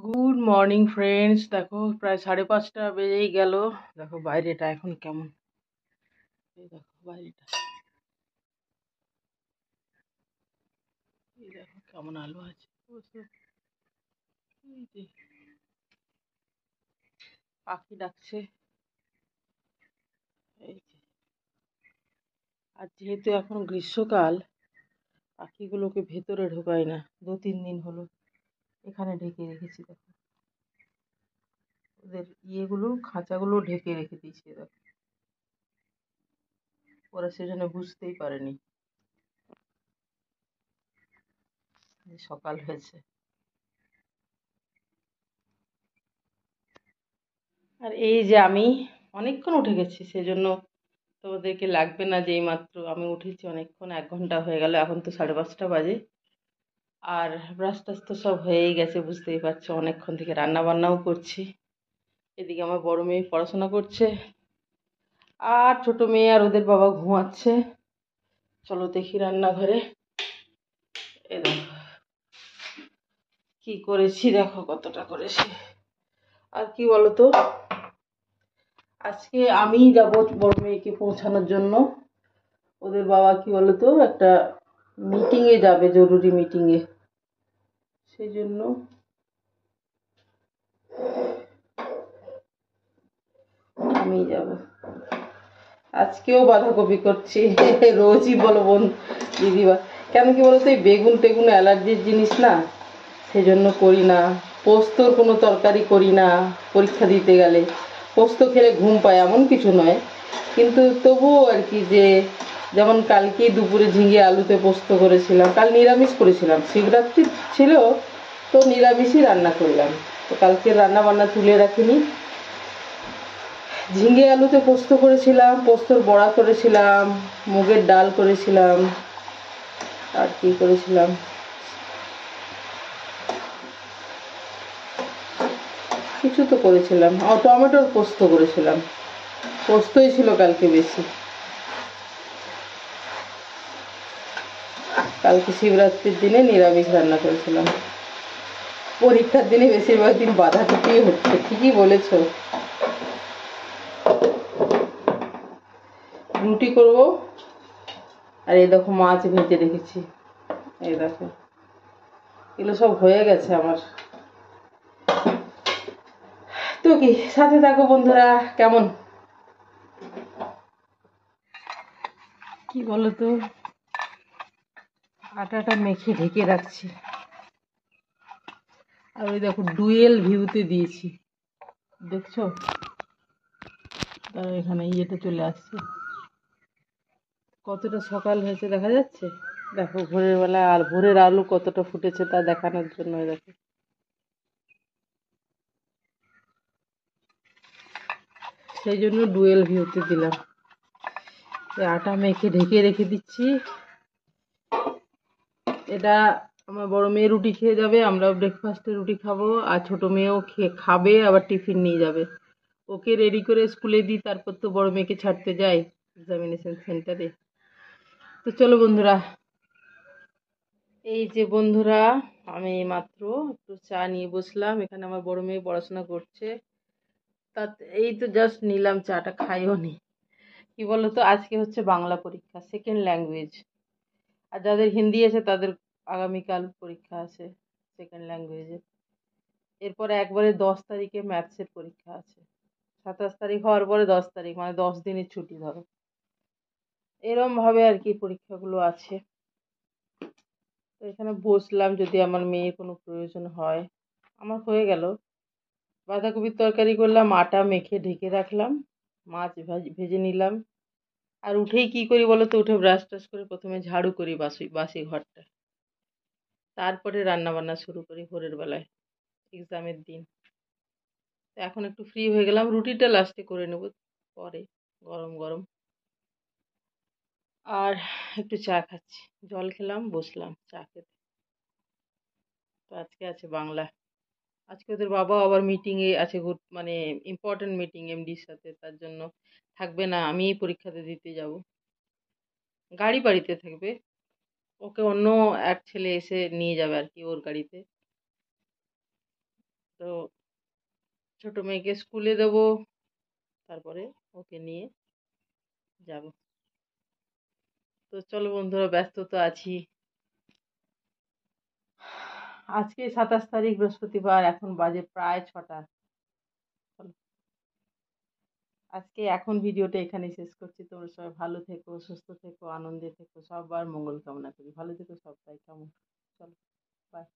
Good morning friends. দেখো প্রায় 5:30 বেজেই গেল। দেখো বাইরেটা এখন কেমন, এই দেখো বাইরেটা, এই দেখো কেমন আলো আছে বুঝছো? এই যে পাখি ডাকছে, এই যে। আর যেহেতু এখন গ্রীষ্মকাল, পাখিগুলোকে ভেতরে ঢোকায় না। 2-3 দিন হলো এখানে ঢেকে রেখেছি। দেখো ওদের ইয়েগুলো, খাঁচাগুলো ঢেকে রেখে দিয়েছি। দেখো ওরা সেজন্য বুঝতেই পারেনি যে সকাল হয়েছে। আর এই যে আমি অনেকক্ষণ উঠে গেছি, সেজন্য তোমাদেরকে লাগবে না যে এইমাত্র আমি উঠেছি। অনেকক্ষণ, 1 ঘন্টা হয়ে গেল। এখন তো 5:30 বাজে। আর ব্রাশ টাশ তো সব হয়েই গেছে, বুঝতেই পারছো। অনেকক্ষণ থেকে রান্না বান্নাও করছি। এদিকে আমার বড় মেয়ে পড়াশোনা করছে, আর ছোট মেয়ে আর ওদের বাবা ঘুমাচ্ছে। চলো দেখি রান্নাঘরে। এ দেখো কি করেছি, দেখো কতটা করেছি। আর কি বলতো, আজকে আমি যাব বড় মেয়েকে পৌঁছানোর জন্য। ওদের বাবা কি বলতো একটা মিটিংয়ে যাবে, জরুরি মিটিংয়ে। সেই জন্য আমি যাব। আজকেও বাঁধাকপি করছি। রোজই বলো বোন, দিদিবা। কেন কি বলতো, এই বেগুন টেগুন অ্যালার্জির জিনিস না, সেজন্য করি না। পোস্তর কোনো তরকারি করি না পরীক্ষা দিতে গেলে। পোস্ত খেলে ঘুম পায় এমন কিছু নয়, কিন্তু তবুও আর কি, যে যেমন কালকেই দুপুরে ঝিঙে আলুতে পোস্ত করেছিলাম। কাল নিরামিষ করেছিলাম, শিবরাত্রি ছিল, তো নিরামিষই রান্না করলাম। তো কালকে রান্না বান্না তুলে রাখিনি। ঝিঙে আলুতে পোস্ত করেছিলাম, পোস্তর বড়া করেছিলাম, মুগের ডাল করেছিলাম, আর কি করেছিলাম, কিছু তো করেছিলাম। টমেটোর পোস্ত করেছিলাম। পোস্তই ছিল কালকে বেশি। কালকে শিবরাত্রির দিনে নিরামিষ রান্না করেছিলাম। পরীক্ষার দিনে বেশিরভাগ দিন বাঁধাকপি হচ্ছে। ঠিকই বলেছো। রুটি করব। আর এই দেখো মাছ ভেজে রেখেছি, এই দেখো এগুলো সব হয়ে গেছে আমার। তো কি, সাথে থাকো বন্ধুরা। কেমন কি বলতো, আটাটা মেখে ঢেকে রাখছি। আর ওই দেখো ডুয়েল ভিউতে দিয়েছি, দেখছো? আর এখানে ইয়েটা চলে আসছে। কতটা সকাল হয়েছে দেখা যাচ্ছে। দেখো ভোরের বেলা, আর ভোরের আলো কতটা ফুটেছে তা দেখানোর জন্য। দেখো সেই জন্য ডুয়েল ভিউতে দিলাম। আটা মেখে ঢেকে রেখে দিচ্ছি। এটা আমার বড় মেয়ে রুটি খেয়ে যাবে, আমরাও ব্রেকফাস্টে রুটি খাবো। আর ছোট মেয়েও খাবে, আবার টিফিন নিয়ে যাবে। ওকে রেডি করে স্কুলে দিই, তারপর তো বড় মেয়েকে ছাড়তে যাই এক্সামিনেশন সেন্টারে। তো চলো বন্ধুরা, এই যে বন্ধুরা, আমি মাত্র একটু চা নিয়ে বসলাম। এখানে আমার বড় মেয়ে পড়াশোনা করছে, তা এই তো জাস্ট নিলাম চাটা, খাইও নি। কি বলতো, আজকে হচ্ছে বাংলা পরীক্ষা, সেকেন্ড ল্যাঙ্গুয়েজ। আর যাদের হিন্দি আছে তাদের আগামীকাল পরীক্ষা আছে সেকেন্ড ল্যাঙ্গুয়েজে। এরপরে একবারে 10 তারিখে ম্যাথসের পরীক্ষা আছে। 27 তারিখ হওয়ার পরে 10 তারিখ, মানে 10 দিনের ছুটি ধরো। এরম ভাবে আর কি পরীক্ষাগুলো আছে। তো এখানে বসলাম, যদি আমার মেয়ের কোনো প্রয়োজন হয়। আমার হয়ে গেল, বাঁধাকপির তরকারি করলাম, আটা মেখে ঢেকে রাখলাম, মাছ ভেজে নিলাম। আর উঠেই কি করি বলো তো, উঠে ব্রাশ টাশ করে প্রথমে ঝাড়ু করি বাসি বাসি ঘরটা, তারপরে রান্না বান্না শুরু করি ভোরের বেলায়, এক্সামের দিন। তো এখন একটু ফ্রি হয়ে গেলাম, রুটিটা লাস্টে করে নেব পরে, গরম গরম। আর একটু চা খাচ্ছি, জল খেলাম, বসলাম চা খেতে। তো আজকে আছে বাংলা। আজকে ওদের বাবা আবার মিটিংয়ে আছে, মানে ইম্পর্টেন্ট মিটিং এমডির সাথে, তার জন্য থাকবে না। আমিই পরীক্ষাতে দিতে যাব। গাড়ি বাড়িতে থাকবে, ওকে অন্য এক ছেলে এসে নিয়ে যাবে আর কি, ওর গাড়িতে। তো তো ছোট মেয়েকে স্কুলে দেবো, তারপরে ওকে নিয়ে যাব। তো চলো বন্ধুরা, ব্যস্ত তো আছি। আজকে 27 তারিখ বৃহস্পতিবার, এখন বাজে প্রায় 6টা। চলো, আজকে এখন ভিডিওটা এখানেই শেষ করছি। তোমরা সবাই ভালো থেকো, সুস্থ থেকো, আনন্দে থেকো, সবার মঙ্গল কামনা করি। ভালো থেকো সবাই, কেমন? চলো, বাই।